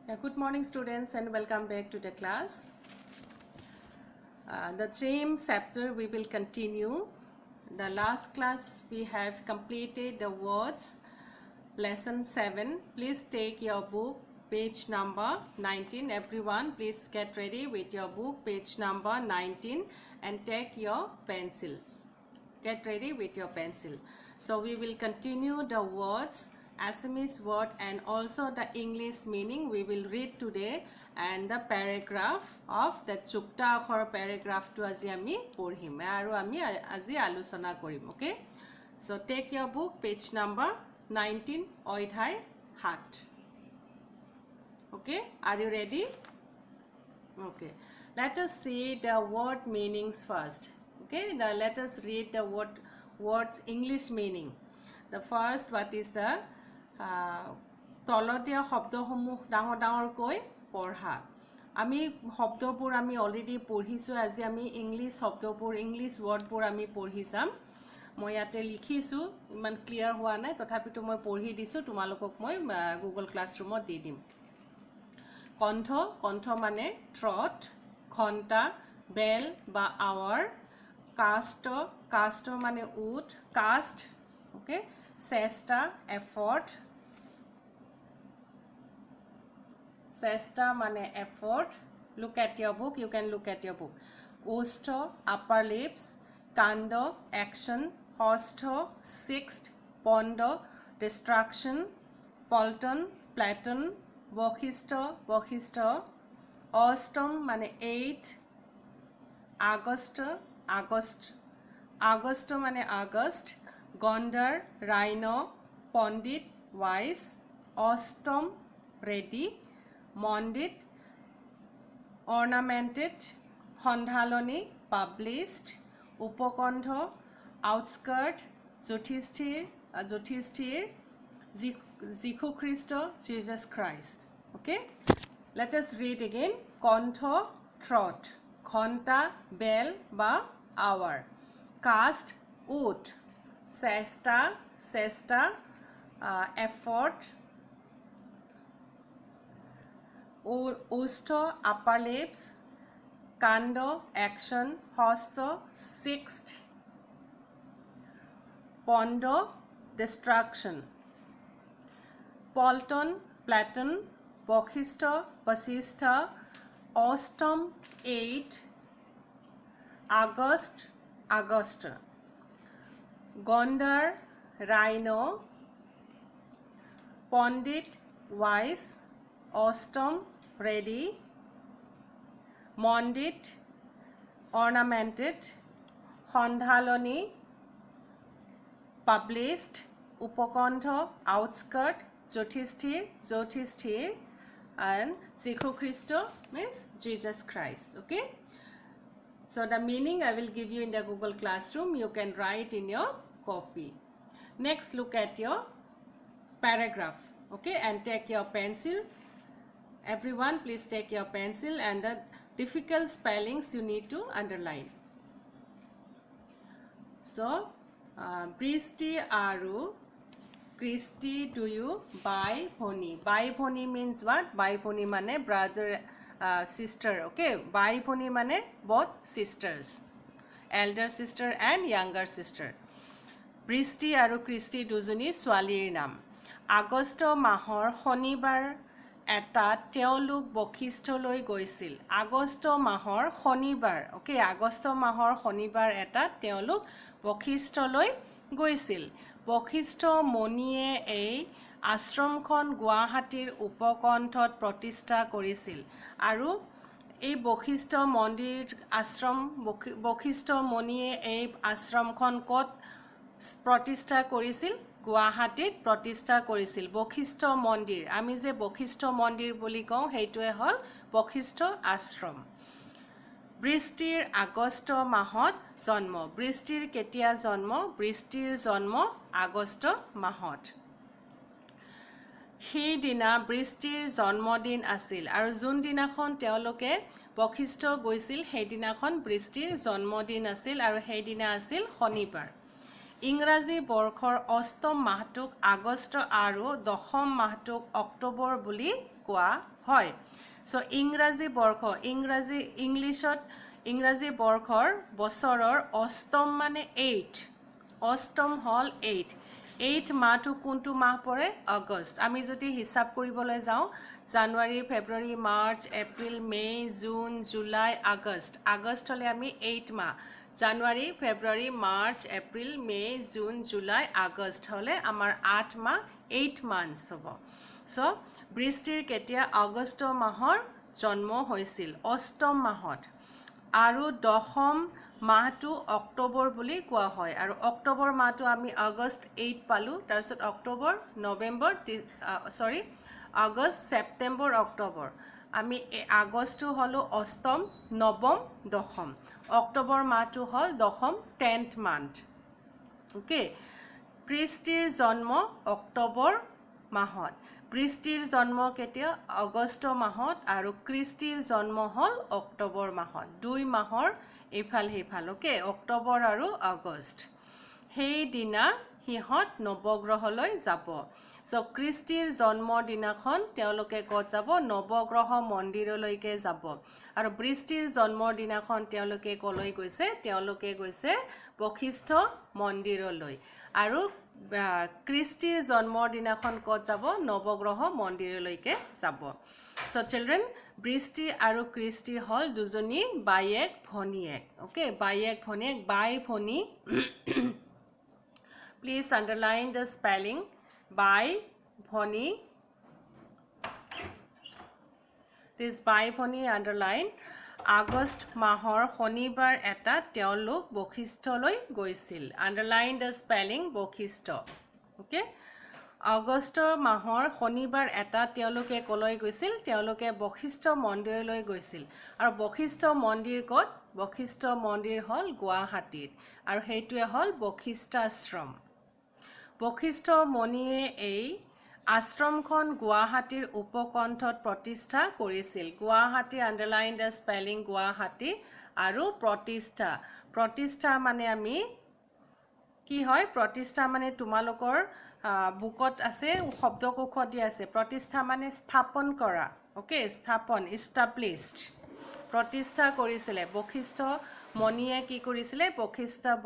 Good morning students and welcome back to the class. The same chapter we will continue. The last class we have completed the words lesson 7. Please take your book page number 19. Everyone please get ready with your book page number 19 and take your pencil. Get ready with your pencil. So we will continue the words, Assamese word and also the English meaning we will read today and the paragraph of the Chukta akhor paragraph to aji ami porhim aru ami aji alochona korim. Okay, so take your book page number 19 oidhai hat. Okay, are you ready? Okay, let us see the word meanings first. Okay, now let us read the words English meaning. The first, what is the tolotia shobdoসমূহ ডাঙৰ ডাঙৰকৈ পঢ়া আমি শব্দবোৰ আমি already পঢ়িছো আজি আমি English শব্দবোৰ ইংলিশ ওয়াৰ্ডবোৰ আমি পঢ়ি যাম মই ইয়াতে লিখিছো ইমান ক্লিয়াৰ হোৱা নাই তথাপিতো মই পঢ়ি দিছো তোমালোকক মই গুগল ক্লাছৰুমত দি দিম কণ্ঠ কণ্ঠ মানে থ্ৰট ঘণ্টা বেল বা আৱাৰ কাষ্ট কাষ্ট মানে উড কাষ্ট ওকে চেষ্টা এফৰ্ট চেষ্টা মানে effort look at your book you can look at your book osto upper lips kando action hosto sixth pondo destruction polton platon bokhisto bokhisto ostom মানে 8 আগষ্ট আগষ্ট আগষ্ট মানে আগষ্ট গন্ডার rhino পণ্ডিত wise অষ্টম ready মণ্ডিত ornamented সন্ধালনী published উপকণ্ঠ outskirt জ্যোতিষ্ঠিৰ জ্যোতিষ্ঠিৰ যীশু খ্ৰীষ্ট Jesus Christ okay let us read again কণ্ঠ throat ঘণ্টা বেল বা hour cast wood চেষ্টা চেষ্টা effort Usto upper lips kando action hosto sixth pondo destruction polton platon bokhisto vasistha ostom 8 august august gondar rhino pondit wise ostom ready mondit ornamented sandhaloni published upokondho outskirt jyothishthir jyothishthir and Jishu Christo means Jesus Christ okay so the meaning I will give you in the Google Classroom you can write in your copy next look at your paragraph okay and take your pencil everyone please take your pencil and the difficult spellings you need to underline so Bristi aru Christy do you buy bhoni means what buy bhoni mane brother sister okay buy bhoni mane both sisters elder sister and younger sister Bristi aru Christy dujoni swalir nam August মাহৰ শনিবাৰ এটা তেওঁলোক বশিষ্ঠলৈ গৈছিল আগষ্ট মাহৰ শনিবাৰ okay August মাহৰ শনিবাৰ এটা তেওঁলোক বশিষ্ঠলৈ গৈছিল বশিষ্ঠ মণিয়ে এই আশ্ৰমখন গুৱাহাটীৰ উপকণ্ঠত প্ৰতিষ্ঠা কৰিছিল আৰু এই বশিষ্ঠ মন্দিৰ আশ্ৰম বশিষ্ঠ মণিয়ে এই আশ্ৰমখন ক'ত প্ৰতিষ্ঠা কৰিছিল গুৱাহাটীত প্ৰতিষ্ঠা কৰিছিল বশিষ্ঠ মন্দিৰ আমি যে বশিষ্ঠ মন্দিৰ বুলি কওঁ হেইটোৱে হল বশিষ্ঠ আশ্ৰম বৃষ্টিৰ আগষ্ট মাহত জন্ম বৃষ্টিৰ কেতিয়া জন্ম বৃষ্টিৰ জন্ম আগষ্ট মাহত সেই দিনা বৃষ্টিৰ জন্মদিন আছিল আৰু যোন দিনাখন তেওঁলোকে বশিষ্ঠ গৈছিল সেই দিনাখন বৃষ্টিৰ জন্মদিন আছিল আৰু সেই দিনা আছিল শনিবাৰ ইংৰাজী বৰ্ষৰ অষ্টম মাহটোক আগষ্ট আৰু দশম মাহটোক অক্টোবৰ বুলি কোৱা হয় সো ইংৰাজী বৰ্ষ ইংৰাজী বৰ্ষৰ বছৰৰ অষ্টম মানে 8 অষ্টম হল 8 মাহটো কোনটো মাহ পৰে আগষ্ট আমি যদি হিসাব কৰিবলৈ যাওঁ জানুৱাৰী ফেব্ৰুৱাৰী মাৰ্চ এপ্ৰিল মে জুন জুলাই আগষ্ট হলে আমি 8 মাহ জানুৱাৰী ফেব্ৰুৱাৰী মাৰ্চ এপ্ৰিল মে জুন জুলাই আগষ্ট হলে আমাৰ 8 মাহ 8 মান্থস হ'ব সো বৃষ্টিৰ কেতিয়া আগষ্ট মাহৰ জন্ম হৈছিল অষ্টম মাহত আৰু দশম মাহটো অক্টোবৰ বুলি কোৱা হয় আৰু অক্টোবৰ মাহটো আমি আগষ্ট 8 পালো তাৰপিছত অক্টোবৰ নৱেম্বৰ আগষ্ট ছেপ্টেম্বৰ অক্টোবৰ আমি আগষ্টটো হলো অষ্টম নৱম দশম অক্টোবৰ মাহটো হল দশম 10th মান্থ ওকে কৃষ্টিৰ জন্ম অক্টোবৰ মাহত বৃষ্টিৰ জন্ম কেতিয়া আগষ্ট মাহত আৰু কৃষ্টিৰ জন্ম হল অক্টোবৰ মাহত দুই মাহৰ ইফাল সিফাল ওকে অক্টোবৰ আৰু আগষ্ট সেই দিনা হিহত নৱগ্ৰহলৈ যাব সো কৃষ্টিৰ জন্মৰ দিনাখন তেওঁলোকে ক'ত যাব নৱগ্ৰহ মন্দিৰলৈকে যাব আৰু বৃষ্টিৰ জন্মৰ দিনাখন তেওঁলোকে কলৈ গৈছে বশিষ্ঠ মন্দিৰলৈ আৰু কৃষ্টিৰ জন্মৰ দিনাখন ক'ত যাব নৱগ্ৰহ মন্দিৰলৈকে যাব সো চিলড্ৰেন বৃষ্টি আৰু কৃষ্টি হল দুজনী বাইয়েক ভনীয়েক ওকে বাইয়েক ভনীয়েক বাই ভনী please underline the spelling by ভনী this by ভনী underline আগষ্ট মাহৰ শনিবাৰ এটা তেওঁলোক বশিষ্ঠলৈ গৈছিল underline the spelling Vashistha okay August মাহৰ শনিবাৰ এটা তেওঁলোকে কলৈ গৈছিল তেওঁলোকে বশিষ্ঠ মন্দিৰলৈ গৈছিল আৰু বশিষ্ঠ মন্দিৰ ক'ত বশিষ্ঠ মন্দিৰ হল গুৱাহাটীত আৰু হেইটোৱে হল বশিষ্ঠাশ্ৰম বশিষ্ঠ মণিয়ে এই আশ্ৰমখন গুৱাহাটীৰ উপকণ্ঠত প্ৰতিষ্ঠা কৰিছিল Guwahati underline the spelling Guwahati আৰু প্ৰতিষ্ঠা মানে আমি কি হয় প্ৰতিষ্ঠা মানে তোমালোকৰ বুকত আছে শব্দকোষত দি আছে প্ৰতিষ্ঠা মানে স্থাপন কৰা ওকে স্থাপন এস্টাবলিশড প্ৰতিষ্ঠা কৰিছিলে বশিষ্ঠ মণিয়ে কি কৰিছিলে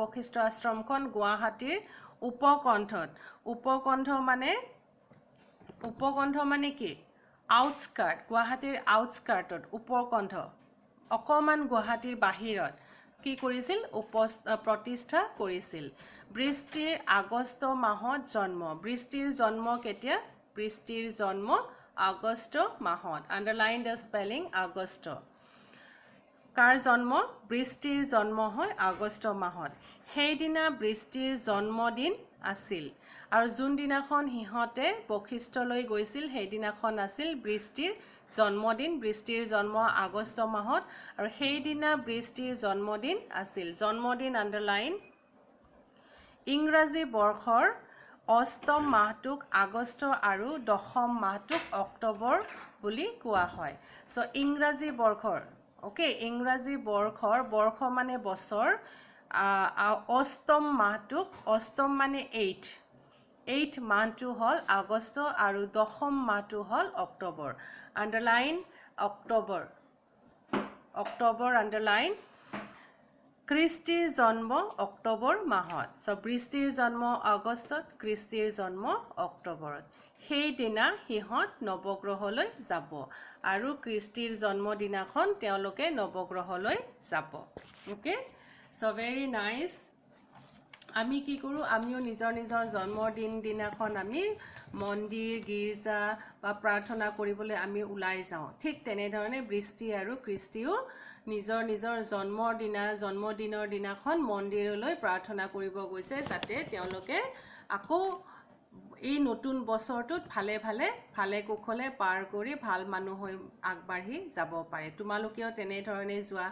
বশিষ্ঠ আশ্ৰমখন গুৱাহাটীৰ উপকণ্ঠ মানে কি আউটস্কাৰ্ট গুৱাহাটীৰ আউটস্কাৰ্টত উপকণ্ঠ অকমান গুৱাহাটীৰ বাহিৰত কি কৰিছিল প্ৰতিষ্ঠা কৰিছিল বৃষ্টিৰ আগষ্ট মাহত জন্ম বৃষ্টিৰ জন্ম কেতিয়া বৃষ্টিৰ জন্ম আগষ্ট মাহত আন্ডাৰলাইন দ্য স্পেলিং আগষ্ট কাৰ জন্ম বৃষ্টিৰ জন্ম হয় আগষ্ট মাহত সেইদিনা বৃষ্টিৰ জন্মদিন আছিল আৰু যোন দিনাখন হিহতে বশিষ্ঠলৈ গৈছিল সেইদিনাখন আছিল বৃষ্টিৰ জন্মদিন বৃষ্টিৰ জন্ম আগষ্ট মাহত আৰু সেইদিনা বৃষ্টিৰ জন্মদিন আছিল জন্মদিন আন্ডাৰলাইন ইংৰাজী বৰ্ষৰ অষ্টম মাহটোক আগষ্ট আৰু দশম মাহটোক অক্টোবৰ বুলি কোৱা হয় সো ইংৰাজী বৰ্ষৰ ওকে ইংৰাজী বৰ্ষ মানে বছৰ অষ্টম মাহটোক অষ্টম মানে 8 মাহটো হল আগষ্ট আৰু দশম মাহটো হল অক্টোবৰ আন্ডাৰলাইন অক্টোবৰ আন্ডাৰলাইন কৃষ্টিৰ জন্ম অক্টোবৰ মাহত সো বৃষ্টিৰ জন্ম আগষ্টত কৃষ্টিৰ জন্ম অক্টোবৰত সেইদিনা হিহত নৱগ্ৰহলৈ যাব আৰু কৃষ্টিৰ জন্মদিনাখন তেওঁলোকে নৱগ্ৰহলৈ যাব ওকে সো ভেৰি নাইস আমি কি কৰো আমিও নিজৰ জন্মদিন দিনাখন আমি মন্দিৰ গীৰ্জা বা প্ৰাৰ্থনা কৰিবলৈ আমি ওলাই যাওঁ ঠিক তেনেধৰণে বৃষ্টি আৰু কৃষ্টিও নিজৰ জন্মদিনৰ দিনাখন মন্দিৰলৈ প্ৰাৰ্থনা কৰিব গৈছে যাতে তেওঁলোকে আকৌ এই নতুন বছৰটোত ভালে কুশলে পাৰ কৰি ভাল মানুহ হৈ আগবাঢ়ি যাব পাৰে তোমালোকেও তেনেধৰণে যোৱা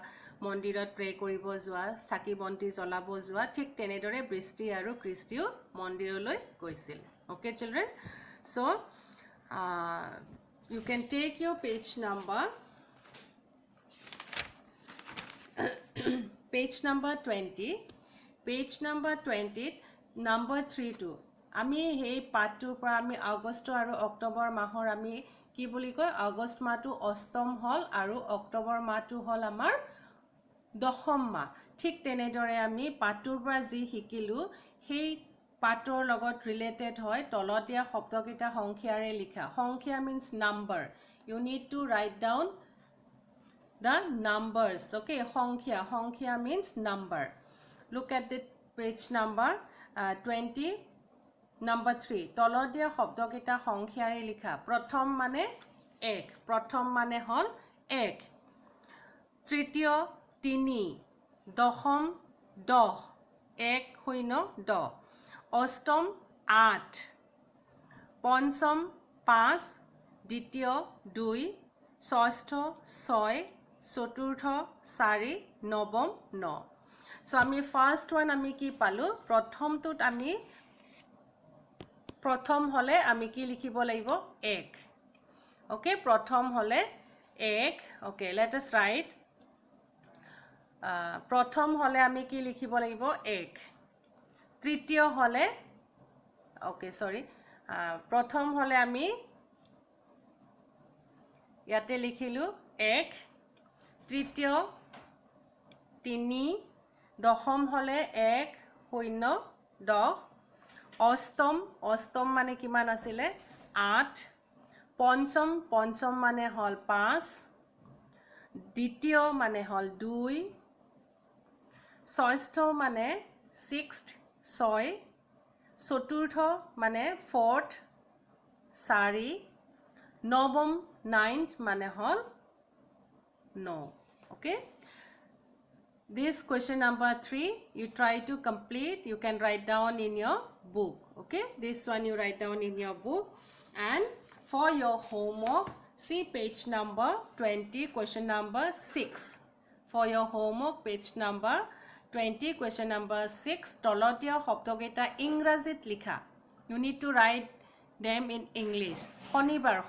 মন্দিৰত প্ৰে কৰিব যোৱা চাকি বন্তি জ্বলাব যোৱা ঠিক তেনেদৰে বৃষ্টি আৰু কৃষ্টিও মন্দিৰলৈ গৈছিল okay children so you can take your page number 20 page number 20th Number 3 to আমি এই পাঠটোৰ পৰা আমি আগষ্ট আৰু অক্টোবৰ মাহৰ আমি কি বুলি কয় আগষ্ট মাহটো অষ্টম হল আৰু অক্টোবৰ মাহটো হল আমাৰ দশম মাহ ঠিক তেনেদৰে আমি পাঠটোৰ পৰা যি শিকিলো সেই পাঠৰ লগত ৰিলেটেড হয় তলতীয়া শব্দকেইটা সংখ্যাৰে লিখা সংখ্যা means number you need to write down the numbers okay সংখ্যা means number look at the page number 20 number 3 তলতীয়া শব্দকেইটা সংখ্যাৰে লিখা প্ৰথম মানে 1 প্ৰথম মানে হল 1 তৃতীয় 3 দশম 10 1 0 10 অষ্টম 8 পঞ্চম 5 দ্বিতীয় 2 ষষ্ঠ 6 চতুৰ্থ 4 নৱম 9 so আমি ফাৰ্স্ট ওয়ান আমি কি পালো প্ৰথমটোত আমি প্ৰথম হলে আমি কি লিখিব লাগিব 1 ওকে প্ৰথম হলে 1 ওকে let us write প্ৰথম হলে আমি কি লিখিব লাগিব 1 তৃতীয় হলে ওকে সৰি প্ৰথম হলে আমি ইয়াতে লিখিলো 1 তৃতীয় 3 দশম হলে 1 0 10 অষ্টম মানে কিমান আছিলে 8 পঞ্চম মানে হল 5 দ্বিতীয় মানে হল 2 ষষ্ঠ মানে 6 চতুৰ্থ মানে 4 4 নৱম 9th মানে হল 9 okay this question number 3 you try to complete you can write down in your book okay this one you write down in your book and for your homework see page number 20 question number 6 for your homework page number 20 question number 6 তলতীয়া শব্দকেইটা ইংৰাজীত লিখা you need to write them in english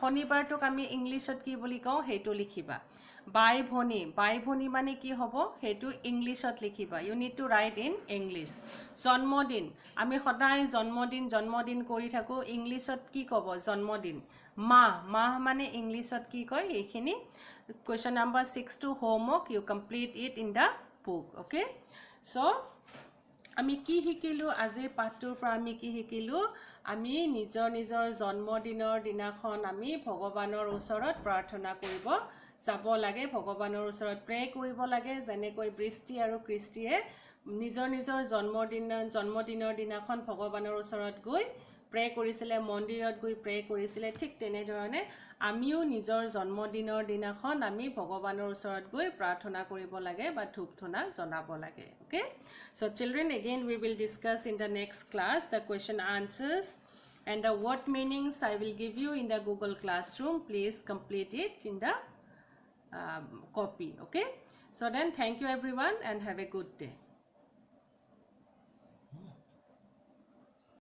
শনিবাৰটোক আমি ইংলিশত কি বুলি কওঁ হেতু লিখিবা বাই ভনী মানে কি হ'ব হেতু ইংলিশত লিখিবা you need to write in english জন্মদিন আমি সদায় জন্মদিন কৰি থাকো ইংলিশত কি ক'ব জন্মদিন মাহ মানে ইংলিশত কি কয় এইখিনি question number 6 to homework you complete it in the book okay so আমি কি শিকিলো আজিৰ পাঠটোৰ পৰা আমি কি শিকিলো আমি নিজৰ জন্মদিনৰ দিনাখন আমি ভগৱানৰ ওচৰত প্ৰাৰ্থনা কৰিব যাব লাগে ভগৱানৰ ওচৰত প্ৰে কৰিব লাগে যেনেকৈ বৃষ্টি আৰু কৃষ্টিয়ে নিজৰ জন্মদিনৰ দিনাখন ভগৱানৰ ওচৰত গৈ প্ৰে কৰিছিলে মন্দিৰত গৈ প্ৰে কৰিছিলে ঠিক তেনেধৰণে আমিও নিজৰ জন্মদিনৰ দিনাখন আমি ভগৱানৰ ওচৰত গৈ প্ৰাৰ্থনা কৰিব লাগে বা ধূপ ধূনা জনাব লাগে okay so children again we will discuss in the next class the question answers and the word meanings I will give you in the Google Classroom please complete it in the copy okay so then thank you everyone and have a good day